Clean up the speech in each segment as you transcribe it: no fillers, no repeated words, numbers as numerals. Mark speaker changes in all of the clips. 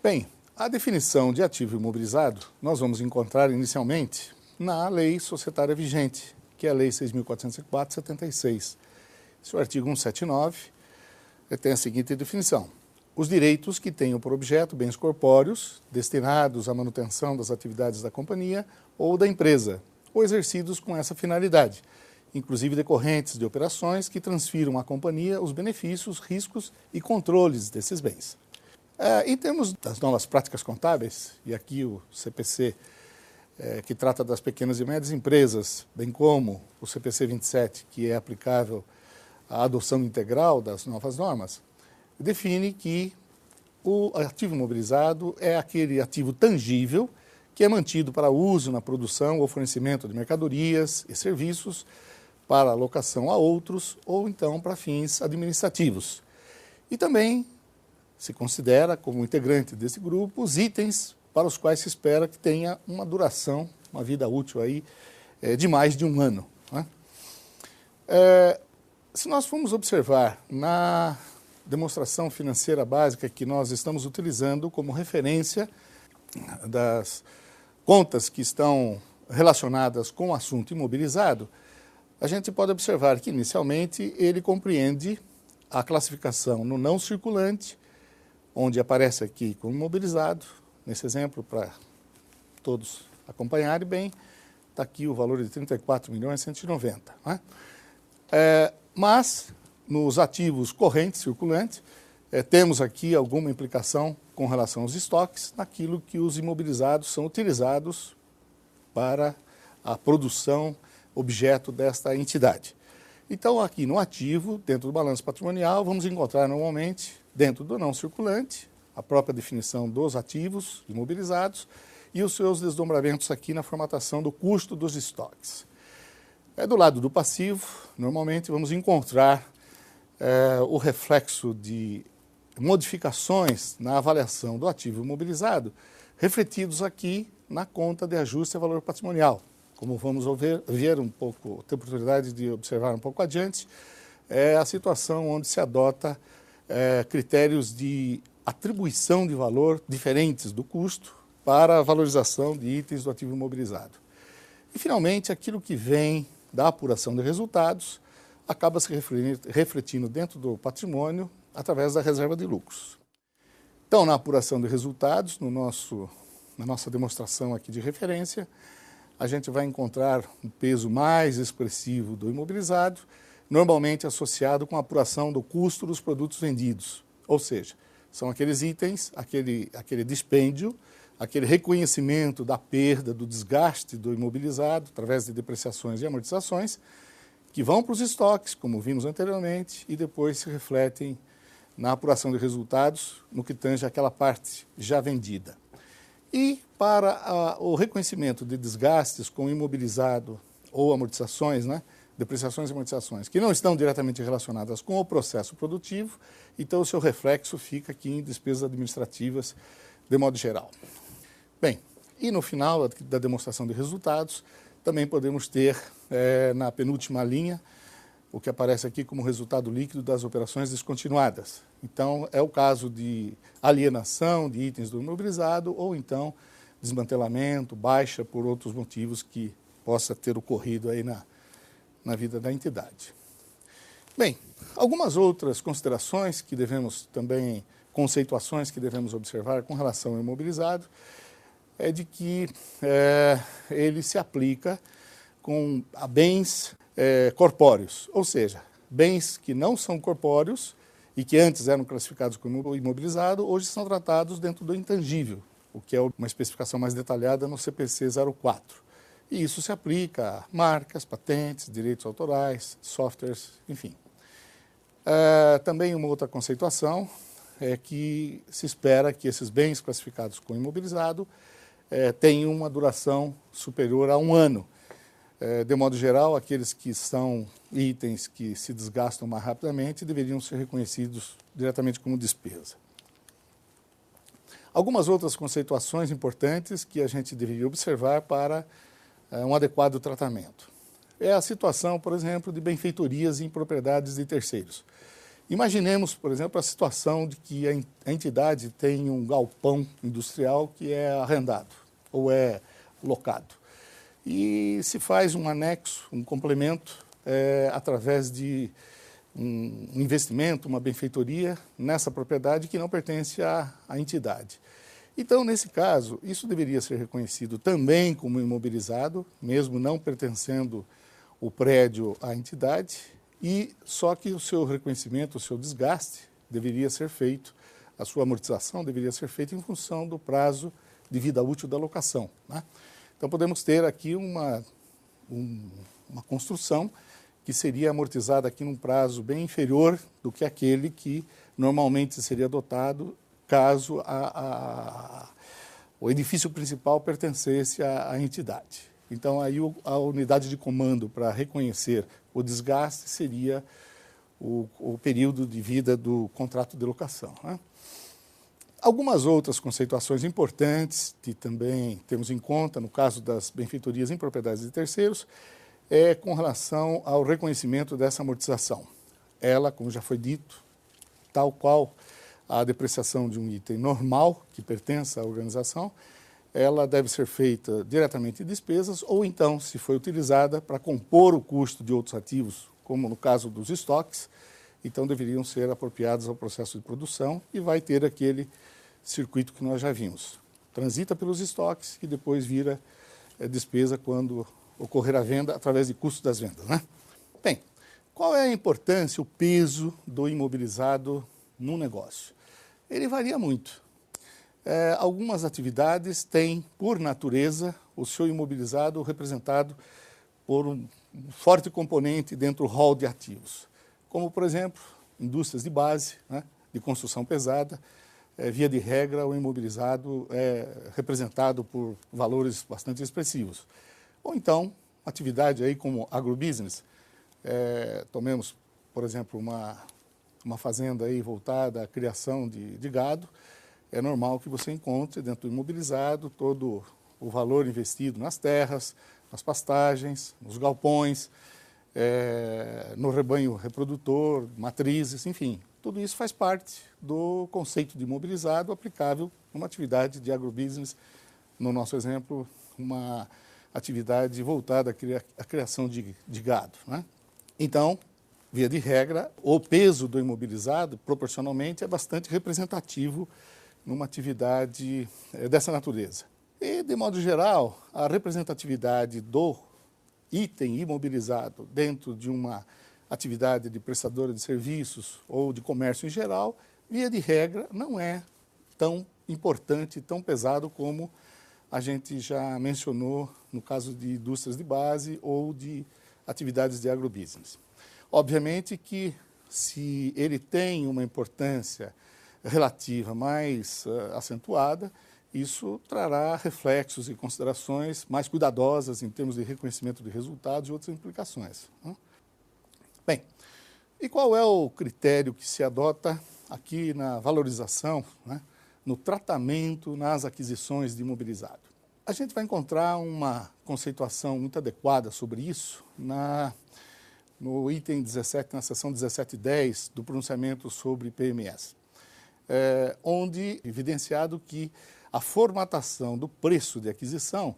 Speaker 1: Bem, a definição de ativo imobilizado nós vamos encontrar inicialmente na lei societária vigente, que é a Lei 6.404/76. Seu artigo 179 tem a seguinte definição: os direitos que tenham por objeto bens corpóreos destinados à manutenção das atividades da companhia ou da empresa, ou exercidos com essa finalidade, inclusive decorrentes de operações que transfiram à companhia os benefícios, riscos e controles desses bens. Em termos das novas práticas contábeis, e aqui o CPC, que trata das pequenas e médias empresas, bem como o CPC 27, que é aplicável à adoção integral das novas normas, define que o ativo imobilizado é aquele ativo tangível que é mantido para uso na produção ou fornecimento de mercadorias e serviços, para alocação a outros ou então para fins administrativos. E também se considera como integrante desse grupo os itens para os quais se espera que tenha uma duração, uma vida útil aí, de mais de um ano, né? Se nós formos observar na demonstração financeira básica que nós estamos utilizando como referência das contas que estão relacionadas com o assunto imobilizado, a gente pode observar que inicialmente ele compreende a classificação no não circulante, onde aparece aqui como imobilizado, nesse exemplo, para todos acompanharem bem, está aqui o valor de 34.190.000, né? Mas, nos ativos correntes circulantes, temos aqui alguma implicação com relação aos estoques, naquilo que os imobilizados são utilizados para a produção objeto desta entidade. Então, aqui no ativo, dentro do balanço patrimonial, vamos encontrar normalmente, dentro do não circulante, a própria definição dos ativos imobilizados e os seus desdobramentos aqui na formatação do custo dos estoques. Do lado do passivo, normalmente vamos encontrar o reflexo de modificações na avaliação do ativo imobilizado, refletidos aqui na conta de ajuste a valor patrimonial. Como vamos ver um pouco, ter oportunidade de observar um pouco adiante, é a situação onde se adota critérios de atribuição de valor diferentes do custo para a valorização de itens do ativo imobilizado. E, finalmente, aquilo que vem da apuração de resultados acaba se refletindo dentro do patrimônio através da reserva de lucros. Então, na apuração de resultados, na nossa demonstração aqui de referência, a gente vai encontrar um peso mais expressivo do imobilizado, normalmente associado com a apuração do custo dos produtos vendidos. Ou seja, são aqueles itens, aquele dispêndio, aquele reconhecimento da perda, do desgaste do imobilizado, através de depreciações e amortizações, que vão para os estoques, como vimos anteriormente, e depois se refletem na apuração de resultados, no que tange aquela parte já vendida. E para o reconhecimento de desgastes com imobilizado ou amortizações, né, depreciações e amortizações, que não estão diretamente relacionadas com o processo produtivo, então o seu reflexo fica aqui em despesas administrativas de modo geral. Bem, e no final da demonstração de resultados, também podemos ter na penúltima linha o que aparece aqui como resultado líquido das operações descontinuadas. Então, é o caso de alienação de itens do imobilizado ou então desmantelamento, baixa por outros motivos que possa ter ocorrido aí na vida da entidade. Bem, algumas outras considerações que devemos também, conceituações que devemos observar com relação ao imobilizado, é de que ele se aplica a bens corpóreos, ou seja, bens que não são corpóreos e que antes eram classificados como imobilizado, hoje são tratados dentro do intangível, o que é uma especificação mais detalhada no CPC 04. E isso se aplica a marcas, patentes, direitos autorais, softwares, enfim. Também uma outra conceituação é que se espera que esses bens classificados como imobilizado tenham uma duração superior a um ano. De modo geral, aqueles que são itens que se desgastam mais rapidamente deveriam ser reconhecidos diretamente como despesa. Algumas outras conceituações importantes que a gente deveria observar para um adequado tratamento. É a situação, por exemplo, de benfeitorias em propriedades de terceiros. Imaginemos, por exemplo, a situação de que a entidade tem um galpão industrial que é arrendado ou é locado. E se faz um anexo, um complemento, através de um investimento, uma benfeitoria nessa propriedade que não pertence à entidade. Então, nesse caso, isso deveria ser reconhecido também como imobilizado, mesmo não pertencendo o prédio à entidade, e só que o seu reconhecimento, o seu desgaste deveria ser feito, a sua amortização deveria ser feita em função do prazo de vida útil da locação, né? Então, podemos ter aqui uma construção que seria amortizada aqui num prazo bem inferior do que aquele que normalmente seria adotado caso o edifício principal pertencesse à entidade. Então, aí a unidade de comando para reconhecer o desgaste seria o período de vida do contrato de locação, né? Algumas outras conceituações importantes que também temos em conta no caso das benfeitorias em propriedades de terceiros é com relação ao reconhecimento dessa amortização. Ela, como já foi dito, tal qual a depreciação de um item normal que pertence à organização, ela deve ser feita diretamente em despesas ou então, se foi utilizada para compor o custo de outros ativos, como no caso dos estoques, então deveriam ser apropriados ao processo de produção e vai ter aquele circuito que nós já vimos. Transita pelos estoques e depois vira despesa quando ocorrer a venda através de custos das vendas, né? Bem, qual é a importância, o peso do imobilizado no negócio? Ele varia muito. Algumas atividades têm, por natureza, o seu imobilizado representado por um forte componente dentro do rol de ativos, como, por exemplo, indústrias de base, né, de construção pesada. Via de regra, o imobilizado é representado por valores bastante expressivos. Ou então, atividade aí como agrobusiness, tomemos, por exemplo, uma fazenda aí voltada à criação de gado, é normal que você encontre dentro do imobilizado todo o valor investido nas terras, nas pastagens, nos galpões, no rebanho reprodutor, matrizes, enfim. Tudo isso faz parte do conceito de imobilizado aplicável numa atividade de agrobusiness, no nosso exemplo, uma atividade voltada à criação de gado, né? Então, via de regra, o peso do imobilizado, proporcionalmente, é bastante representativo numa atividade dessa natureza. E, de modo geral, a representatividade do item imobilizado dentro de uma atividade de prestadora de serviços ou de comércio em geral, via de regra, não é tão importante, tão pesado como a gente já mencionou no caso de indústrias de base ou de atividades de agrobusiness. Obviamente que se ele tem uma importância relativa mais acentuada, isso trará reflexos e considerações mais cuidadosas em termos de reconhecimento de resultados e outras implicações, né? Bem, e qual é o critério que se adota aqui na valorização, né, no tratamento, nas aquisições de imobilizado? A gente vai encontrar uma conceituação muito adequada sobre isso no item 17, na seção 1710 do pronunciamento sobre PMS, onde é evidenciado que a formatação do preço de aquisição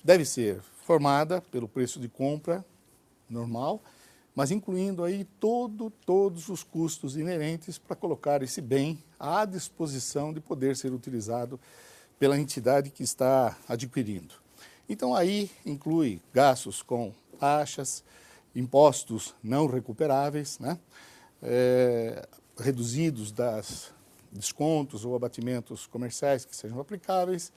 Speaker 1: deve ser formada pelo preço de compra normal, mas incluindo aí todos os custos inerentes para colocar esse bem à disposição de poder ser utilizado pela entidade que está adquirindo. Então aí inclui gastos com taxas, impostos não recuperáveis, né, reduzidos das descontos ou abatimentos comerciais que sejam aplicáveis,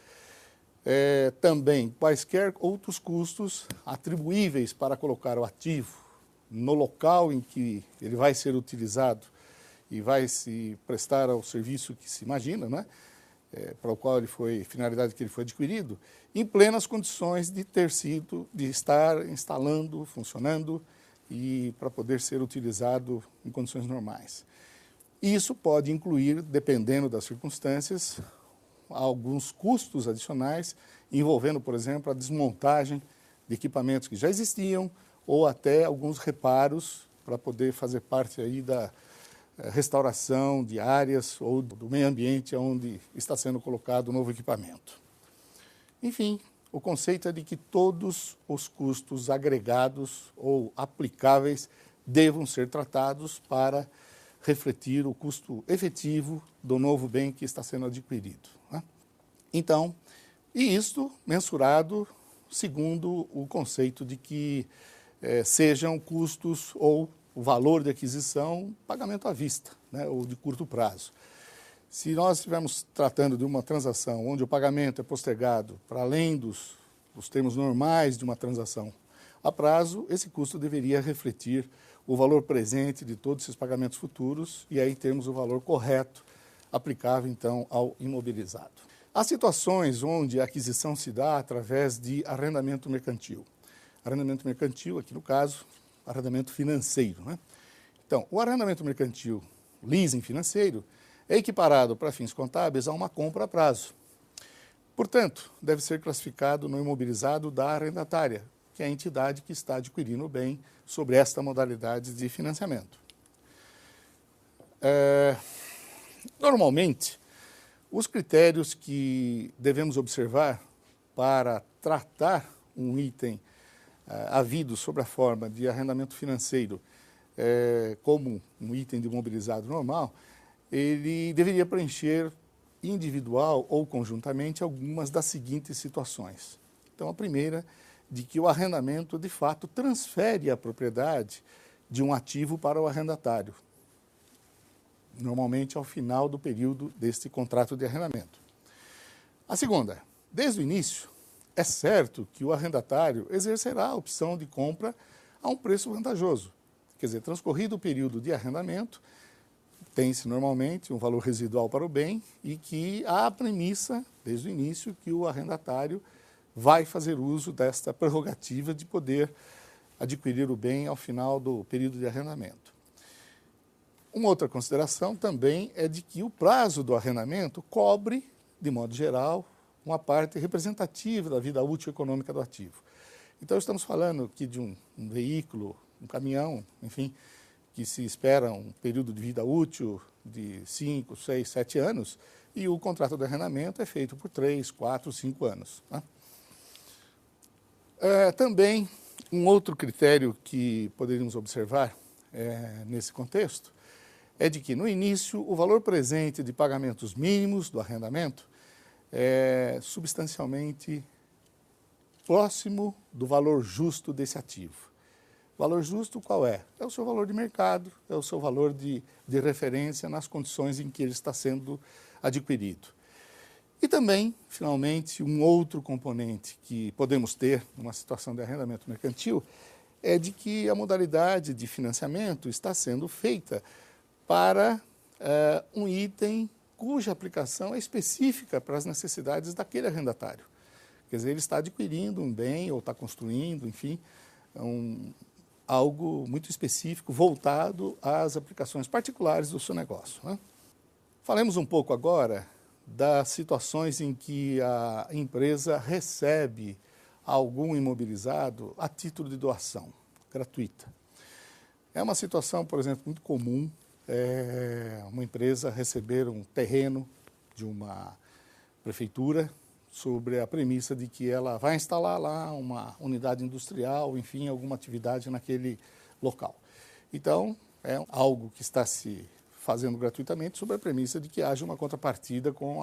Speaker 1: também quaisquer outros custos atribuíveis para colocar o ativo no local em que ele vai ser utilizado e vai se prestar ao serviço que se imagina, né, para o qual finalidade que ele foi adquirido, em plenas condições de estar instalando, funcionando e para poder ser utilizado em condições normais. Isso pode incluir, dependendo das circunstâncias, alguns custos adicionais envolvendo, por exemplo, a desmontagem de equipamentos que já existiam ou até alguns reparos para poder fazer parte aí restauração de áreas ou do meio ambiente onde está sendo colocado o novo equipamento. Enfim, o conceito é de que todos os custos agregados ou aplicáveis devam ser tratados para refletir o custo efetivo do novo bem que está sendo adquirido, né? Então, e isto mensurado segundo o conceito de que sejam custos ou o valor de aquisição, pagamento à vista, né, ou de curto prazo. Se nós estivermos tratando de uma transação onde o pagamento é postergado para além dos termos normais de uma transação a prazo, esse custo deveria refletir o valor presente de todos esses pagamentos futuros e aí temos o valor correto aplicável, então, ao imobilizado. Há situações onde a aquisição se dá através de arrendamento mercantil. Arrendamento mercantil, aqui no caso, arrendamento financeiro, né? Então, o arrendamento mercantil, leasing financeiro, é equiparado para fins contábeis a uma compra a prazo. Portanto, deve ser classificado no imobilizado da arrendatária, que é a entidade que está adquirindo o bem sobre esta modalidade de financiamento. Normalmente, os critérios que devemos observar para tratar um item havido sob a forma de arrendamento financeiro como um item de imobilizado normal, ele deveria preencher individual ou conjuntamente algumas das seguintes situações. Então, a primeira, de que o arrendamento, de fato, transfere a propriedade de um ativo para o arrendatário, normalmente ao final do período deste contrato de arrendamento. A segunda, desde o início, é certo que o arrendatário exercerá a opção de compra a um preço vantajoso. Quer dizer, transcorrido o período de arrendamento, tem-se normalmente um valor residual para o bem e que há a premissa, desde o início, que o arrendatário vai fazer uso desta prerrogativa de poder adquirir o bem ao final do período de arrendamento. Uma outra consideração também é de que o prazo do arrendamento cobre, de modo geral, uma parte representativa da vida útil econômica do ativo. Então, estamos falando aqui de um veículo, um caminhão, enfim, que se espera um período de vida útil de 5, 6, 7 anos, e o contrato de arrendamento é feito por 3, 4, 5 anos, né? Também, um outro critério que poderíamos observar nesse contexto é de que, no início, o valor presente de pagamentos mínimos do arrendamento é substancialmente próximo do valor justo desse ativo. Valor justo qual é? É o seu valor de mercado, é o seu valor de referência nas condições em que ele está sendo adquirido. E também, finalmente, um outro componente que podemos ter numa situação de arrendamento mercantil é de que a modalidade de financiamento está sendo feita para um item cuja aplicação é específica para as necessidades daquele arrendatário. Quer dizer, ele está adquirindo um bem ou está construindo, enfim, algo muito específico voltado às aplicações particulares do seu negócio, né? Falemos um pouco agora das situações em que a empresa recebe algum imobilizado a título de doação gratuita. É uma situação, por exemplo, muito comum, uma empresa receber um terreno de uma prefeitura sobre a premissa de que ela vai instalar lá uma unidade industrial, enfim, alguma atividade naquele local. Então, é algo que está se fazendo gratuitamente sob a premissa de que haja uma contrapartida com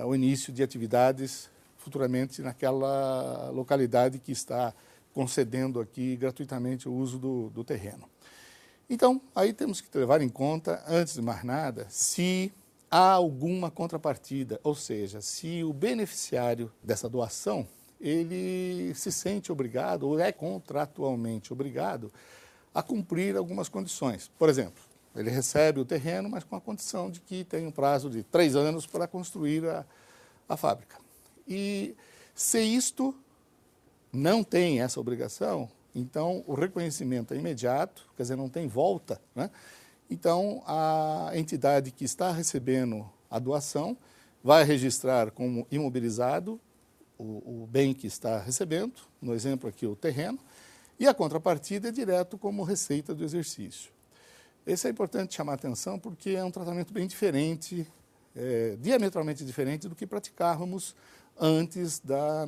Speaker 1: o início de atividades futuramente naquela localidade que está concedendo aqui gratuitamente o uso do terreno. Então, aí temos que levar em conta, antes de mais nada, se há alguma contrapartida, ou seja, se o beneficiário dessa doação, ele se sente obrigado ou é contratualmente obrigado a cumprir algumas condições. Por exemplo, ele recebe o terreno, mas com a condição de que tem um prazo de 3 anos para construir a fábrica. E se isto não tem essa obrigação, então o reconhecimento é imediato, quer dizer, não tem volta, né? Então, a entidade que está recebendo a doação vai registrar como imobilizado o bem que está recebendo, no exemplo aqui o terreno, e a contrapartida é direto como receita do exercício. Esse é importante chamar a atenção porque é um tratamento bem diferente, diametralmente diferente do que praticávamos antes da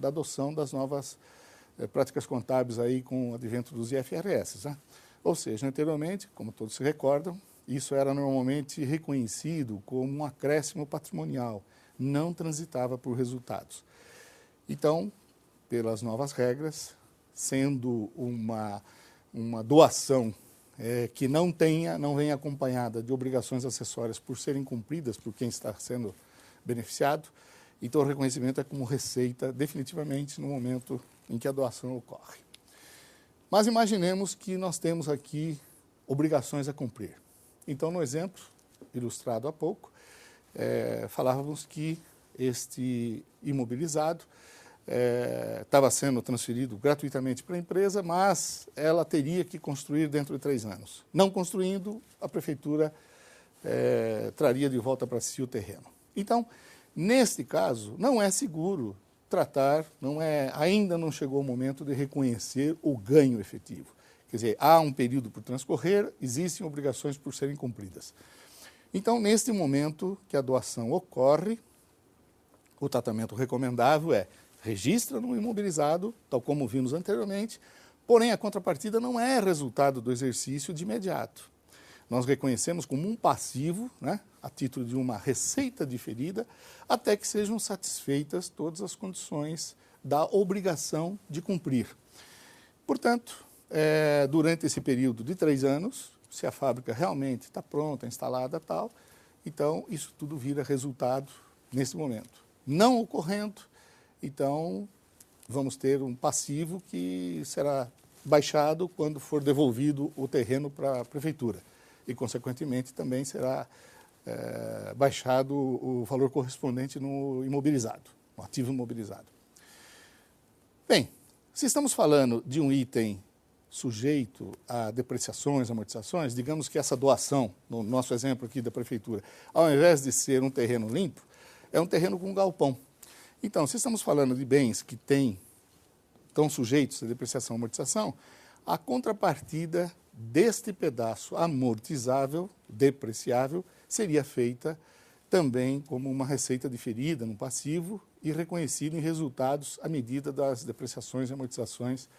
Speaker 1: adoção das novas práticas contábeis aí com o advento dos IFRS. Né? Ou seja, anteriormente, como todos se recordam, isso era normalmente reconhecido como um acréscimo patrimonial, não transitava por resultados. Então, pelas novas regras, sendo uma doação que não venha acompanhada de obrigações acessórias por serem cumpridas por quem está sendo beneficiado, então o reconhecimento é como receita definitivamente no momento em que a doação ocorre. Mas imaginemos que nós temos aqui obrigações a cumprir. Então, no exemplo ilustrado há pouco, falávamos que este imobilizado estava sendo transferido gratuitamente para a empresa, mas ela teria que construir dentro de 3 anos. Não construindo, a prefeitura traria de volta para si o terreno. Então, neste caso, não é seguro tratar, ainda não chegou o momento de reconhecer o ganho efetivo. Quer dizer, há um período por transcorrer, existem obrigações por serem cumpridas. Então, neste momento que a doação ocorre, o tratamento recomendável é registra no imobilizado, tal como vimos anteriormente, porém a contrapartida não é resultado do exercício de imediato. Nós reconhecemos como um passivo, né, a título de uma receita diferida, até que sejam satisfeitas todas as condições da obrigação de cumprir. Portanto, durante esse período de 3 anos, se a fábrica realmente está pronta, instalada tal, então isso tudo vira resultado nesse momento. Não ocorrendo, então vamos ter um passivo que será baixado quando for devolvido o terreno para a prefeitura e, consequentemente, também será baixado o valor correspondente no imobilizado, no ativo imobilizado. Bem, se estamos falando de um item sujeito a depreciações, amortizações, digamos que essa doação, no nosso exemplo aqui da prefeitura, ao invés de ser um terreno limpo, é um terreno com galpão. Então, se estamos falando de bens que estão sujeitos a depreciação e amortização, a contrapartida deste pedaço amortizável, depreciável, seria feita também como uma receita diferida no passivo e reconhecida em resultados à medida das depreciações e amortizações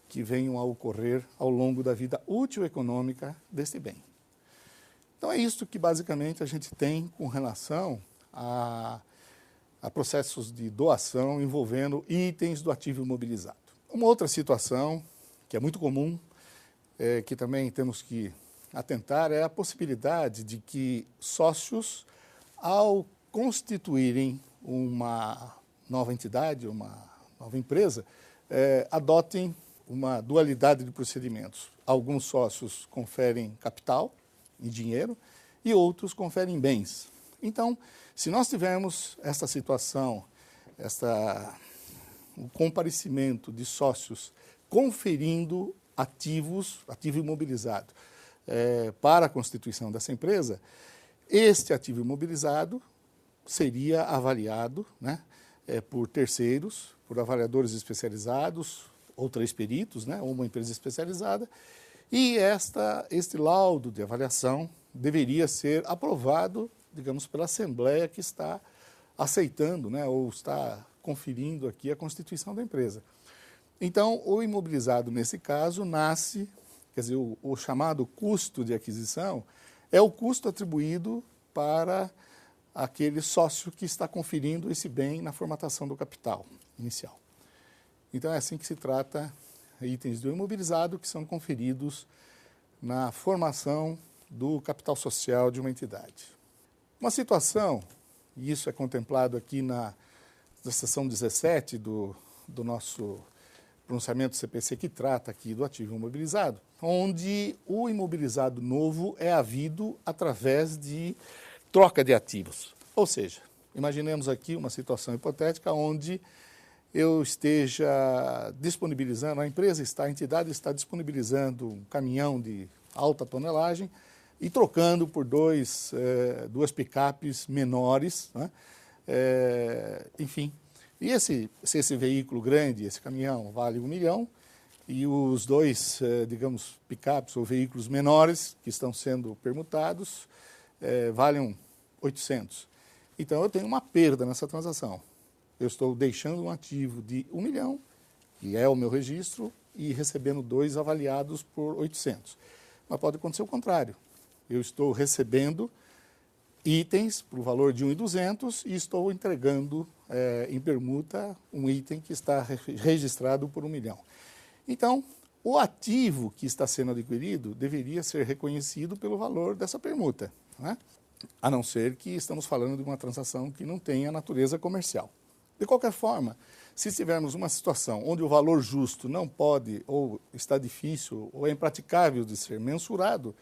Speaker 1: que venham a ocorrer ao longo da vida útil econômica deste bem. Então é isso que basicamente a gente tem com relação a processos de doação envolvendo itens do ativo imobilizado. Uma outra situação que é muito comum, que também temos que atentar, é a possibilidade de que sócios, ao constituírem uma nova entidade, uma nova empresa, adotem uma dualidade de procedimentos. Alguns sócios conferem capital em dinheiro e outros conferem bens. Então, se nós tivermos essa situação, o comparecimento de sócios conferindo ativo imobilizado para a constituição dessa empresa, este ativo imobilizado seria avaliado, né, por terceiros, por avaliadores especializados, ou 3 peritos, né, ou uma empresa especializada, e este laudo de avaliação deveria ser aprovado, digamos, pela Assembleia que está aceitando, né, ou está conferindo aqui a constituição da empresa. Então, o imobilizado, nesse caso, nasce, quer dizer, o chamado custo de aquisição é o custo atribuído para aquele sócio que está conferindo esse bem na formatação do capital inicial. Então, é assim que se trata itens do imobilizado que são conferidos na formação do capital social de uma entidade. Uma situação, e isso é contemplado aqui na seção 17 do nosso pronunciamento do CPC, que trata aqui do ativo imobilizado, onde o imobilizado novo é havido através de troca de ativos. Ou seja, imaginemos aqui uma situação hipotética onde eu esteja disponibilizando, a entidade está disponibilizando um caminhão de alta tonelagem e trocando por duas picapes menores, né? Enfim. E se esse veículo grande, esse caminhão, vale 1 milhão, e os dois, digamos, picapes ou veículos menores que estão sendo permutados valem 800. Então, eu tenho uma perda nessa transação. Eu estou deixando um ativo de 1 milhão, que é o meu registro, e recebendo 2 avaliados por 800. Mas pode acontecer o contrário. Eu estou recebendo itens por valor de 1.200 e estou entregando em permuta um item que está registrado por 1 milhão. Então, o ativo que está sendo adquirido deveria ser reconhecido pelo valor dessa permuta, né? A não ser que estamos falando de uma transação que não tenha natureza comercial. De qualquer forma, se tivermos uma situação onde o valor justo não pode, ou está difícil, ou é impraticável de ser mensurado,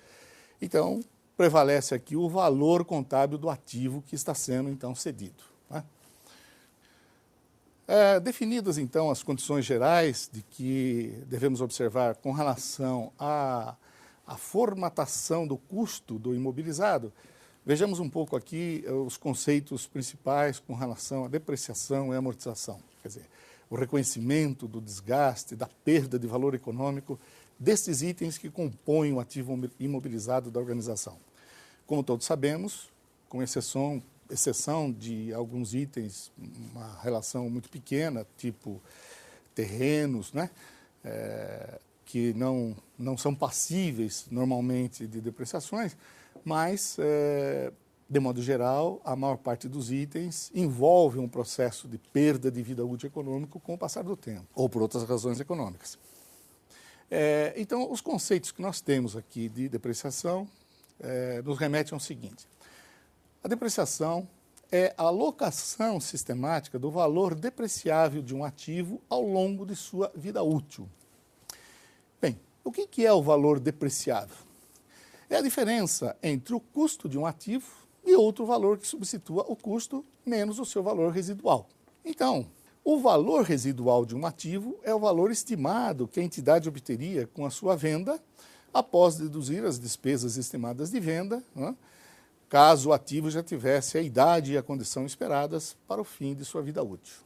Speaker 1: então prevalece aqui o valor contábil do ativo que está sendo, então, cedido, né? Definidas, então, as condições gerais de que devemos observar com relação à formatação do custo do imobilizado, vejamos um pouco aqui os conceitos principais com relação à depreciação e amortização. Quer dizer, o reconhecimento do desgaste, da perda de valor econômico destes itens que compõem o ativo imobilizado da organização. Como todos sabemos, com exceção de alguns itens, uma relação muito pequena, tipo terrenos, né, que não são passíveis normalmente de depreciações, mas, de modo geral, a maior parte dos itens envolve um processo de perda de vida útil econômico com o passar do tempo, ou por outras razões econômicas. Então, os conceitos que nós temos aqui de depreciação nos remetem ao seguinte: a depreciação é a alocação sistemática do valor depreciável de um ativo ao longo de sua vida útil. Bem, o que é o valor depreciável? É a diferença entre o custo de um ativo e outro valor que substitua o custo menos o seu valor residual. Então, o valor residual de um ativo é o valor estimado que a entidade obteria com a sua venda após deduzir as despesas estimadas de venda, né, caso o ativo já tivesse a idade e a condição esperadas para o fim de sua vida útil.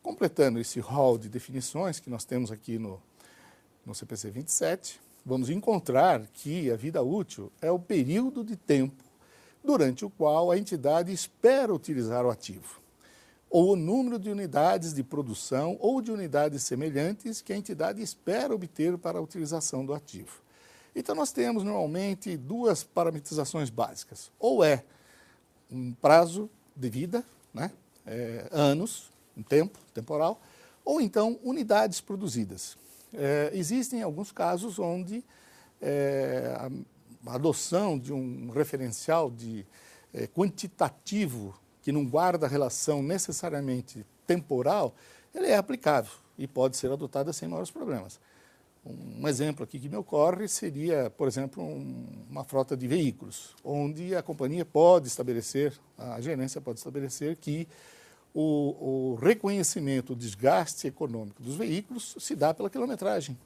Speaker 1: Completando esse rol de definições que nós temos aqui no CPC 27, vamos encontrar que a vida útil é o período de tempo durante o qual a entidade espera utilizar o ativo, ou o número de unidades de produção ou de unidades semelhantes que a entidade espera obter para a utilização do ativo. Então, nós temos normalmente 2 parametrizações básicas. Ou é um prazo de vida, né, anos, um tempo temporal, ou então unidades produzidas. Existem alguns casos onde a adoção de um referencial quantitativo que não guarda relação necessariamente temporal, ele é aplicável e pode ser adotada sem maiores problemas. Um exemplo aqui que me ocorre seria, por exemplo, uma frota de veículos, onde a companhia pode estabelecer, a gerência pode estabelecer que o reconhecimento, o desgaste econômico dos veículos se dá pela quilometragem.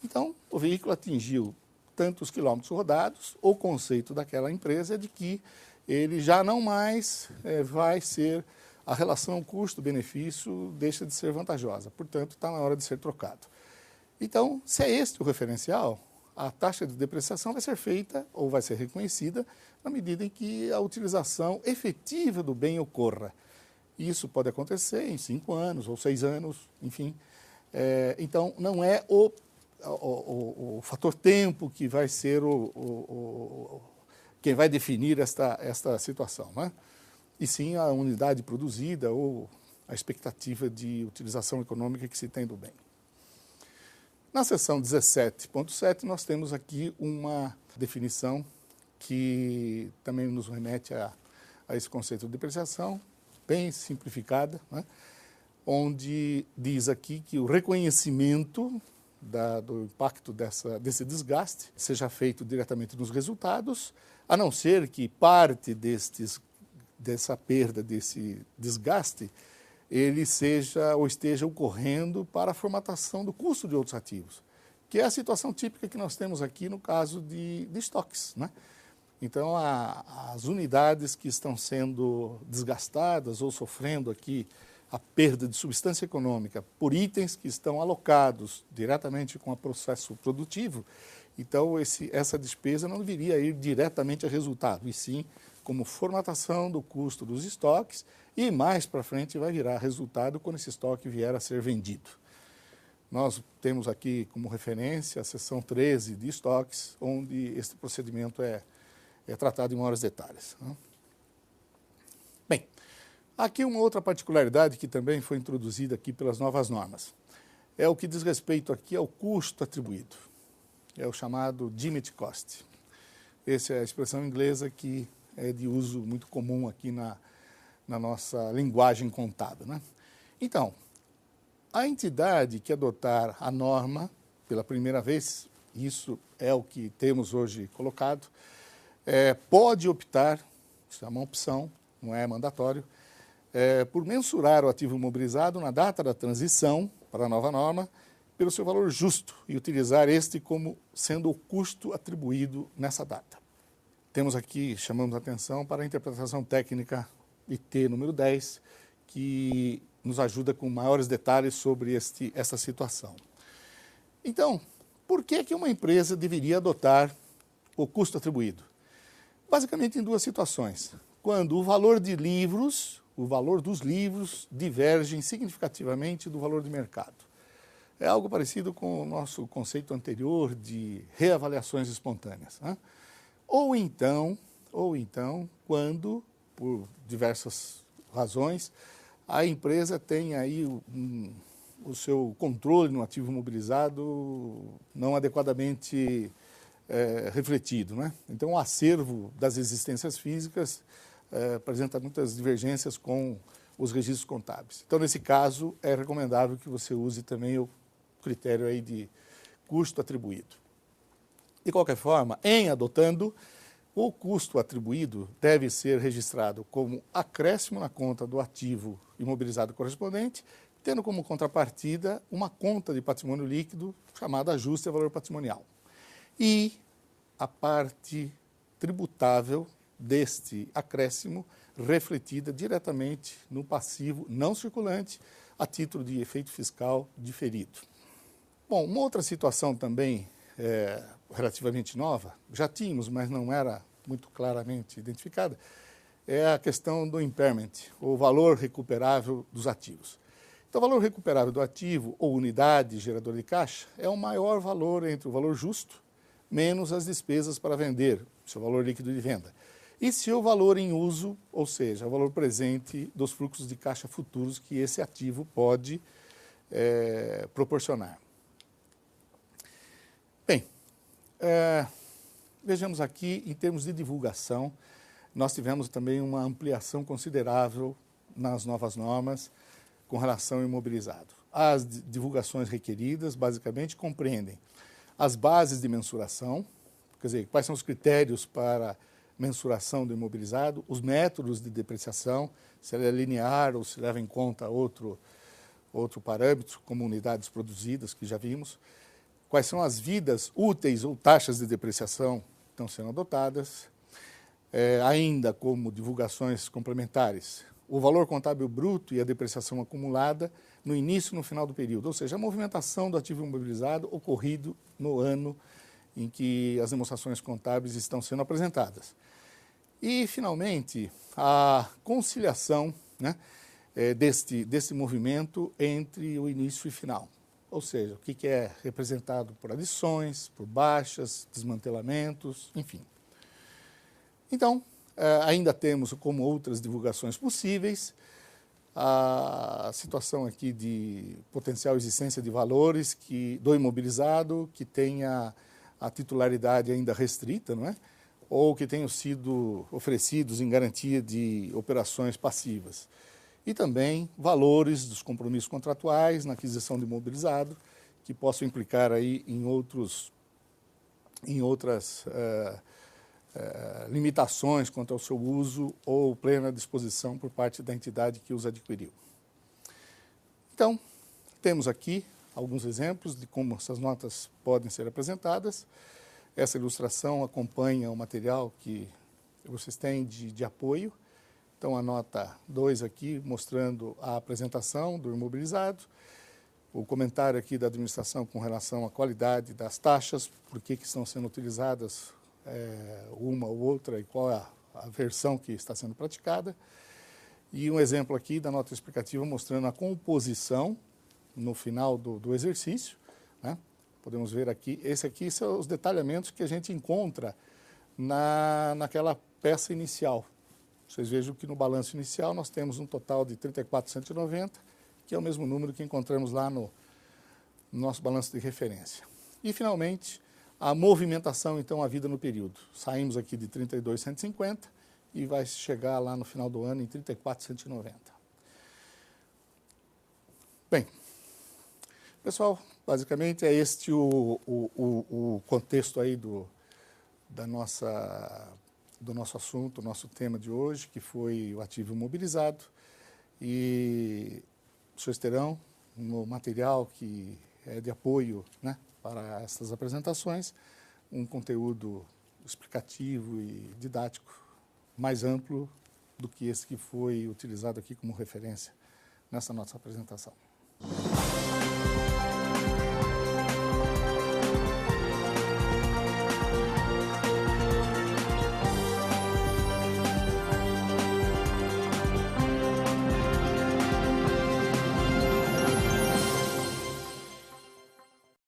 Speaker 1: Então, o veículo atingiu tantos quilômetros rodados, o conceito daquela empresa é de que ele já não mais vai ser, a relação custo-benefício deixa de ser vantajosa, portanto, está na hora de ser trocado. Então, se é este o referencial, a taxa de depreciação vai ser feita ou vai ser reconhecida na medida em que a utilização efetiva do bem ocorra. Isso pode acontecer em 5 anos ou 6 anos, enfim. Então, não é o fator tempo que vai ser quem vai definir esta situação, né? E sim a unidade produzida ou a expectativa de utilização econômica que se tem do bem. Na seção 17.7, nós temos aqui uma definição que também nos remete a esse conceito de depreciação, bem simplificada, né? Onde diz aqui que o reconhecimento do impacto desse desgaste seja feito diretamente nos resultados, a não ser que parte dessa perda, desse desgaste, ele seja ou esteja ocorrendo para a formatação do custo de outros ativos, que é a situação típica que nós temos aqui no caso de estoques, né? Então, as unidades que estão sendo desgastadas ou sofrendo aqui a perda de substância econômica por itens que estão alocados diretamente com o processo produtivo, então essa despesa não deveria ir diretamente a resultado, e sim como formatação do custo dos estoques, e mais para frente vai virar resultado quando esse estoque vier a ser vendido. Nós temos aqui como referência a seção 13 de estoques, onde este procedimento é tratado em maiores detalhes. Bem, aqui uma outra particularidade que também foi introduzida aqui pelas novas normas. É o que diz respeito aqui ao custo atribuído. É o chamado Gimmick Cost. Essa é a expressão inglesa que é de uso muito comum aqui na nossa linguagem contábil, né? Então, a entidade que adotar a norma pela primeira vez, isso é o que temos hoje colocado, pode optar, isso é uma opção, não é mandatório, por mensurar o ativo imobilizado na data da transição para a nova norma pelo seu valor justo e utilizar este como sendo o custo atribuído nessa data. Temos aqui, chamamos a atenção para a interpretação técnica IT número 10, que nos ajuda com maiores detalhes sobre essa situação. Então, por que uma empresa deveria adotar o custo atribuído? Basicamente em duas situações. Quando o valor dos livros divergem significativamente do valor de mercado. É algo parecido com o nosso conceito anterior de reavaliações espontâneas, né? Ou então, quando, por diversas razões, a empresa tem aí o seu controle no ativo imobilizado não adequadamente refletido, né? Então, o acervo das existências físicas apresenta muitas divergências com os registros contábeis. Então, nesse caso, é recomendável que você use também o critério aí de custo atribuído. De qualquer forma, em adotando, o custo atribuído deve ser registrado como acréscimo na conta do ativo imobilizado correspondente, tendo como contrapartida uma conta de patrimônio líquido chamada ajuste a valor patrimonial. E a parte tributável deste acréscimo refletida diretamente no passivo não circulante a título de efeito fiscal diferido. Bom, uma outra situação também relativamente nova, já tínhamos, mas não era muito claramente identificada, é a questão do impairment, ou valor recuperável dos ativos. Então, o valor recuperável do ativo, ou unidade geradora de caixa, é o maior valor entre o valor justo menos as despesas para vender, seu valor líquido de venda, e seu valor em uso, ou seja, o valor presente dos fluxos de caixa futuros que esse ativo pode proporcionar. Bem, vejamos aqui, em termos de divulgação, nós tivemos também uma ampliação considerável nas novas normas com relação ao imobilizado. As divulgações requeridas, basicamente, compreendem as bases de mensuração, quer dizer, quais são os critérios para mensuração do imobilizado, os métodos de depreciação, se ele é linear ou se leva em conta outro parâmetro, como unidades produzidas, que já vimos, quais são as vidas úteis ou taxas de depreciação que estão sendo adotadas, ainda como divulgações complementares, o valor contábil bruto e a depreciação acumulada no início e no final do período, ou seja, a movimentação do ativo imobilizado ocorrido no ano em que as demonstrações contábeis estão sendo apresentadas. E, finalmente, a conciliação, né, deste movimento entre o início e final. Ou seja, o que é representado por adições, por baixas, desmantelamentos, enfim. Então, ainda temos como outras divulgações possíveis a situação aqui de potencial existência de valores do imobilizado que tenha a titularidade ainda restrita, não é? Ou que tenham sido oferecidos em garantia de operações passivas. E também valores dos compromissos contratuais na aquisição de imobilizado, que possam implicar aí em outras limitações quanto ao seu uso ou plena disposição por parte da entidade que os adquiriu. Então, temos aqui alguns exemplos de como essas notas podem ser apresentadas. Essa ilustração acompanha o material que vocês têm de apoio. Então, a nota 2 aqui, mostrando a apresentação do imobilizado, o comentário aqui da administração com relação à qualidade das taxas, por que estão sendo utilizadas uma ou outra e qual é a versão que está sendo praticada. E um exemplo aqui da nota explicativa mostrando a composição no final do exercício, né? Podemos ver aqui, esse aqui são os detalhamentos que a gente encontra naquela peça inicial. Vocês vejam que no balanço inicial nós temos um total de 34.190, que é o mesmo número que encontramos lá no nosso balanço de referência. E, finalmente, a movimentação, então, a vida no período. Saímos aqui de 32.150 e vai chegar lá no final do ano em 34.190. Bem, pessoal, basicamente é este o contexto aí do nosso assunto, nosso tema de hoje, que foi o ativo imobilizado. E vocês terão no material que é de apoio, né, para essas apresentações, um conteúdo explicativo e didático mais amplo do que esse que foi utilizado aqui como referência nessa nossa apresentação.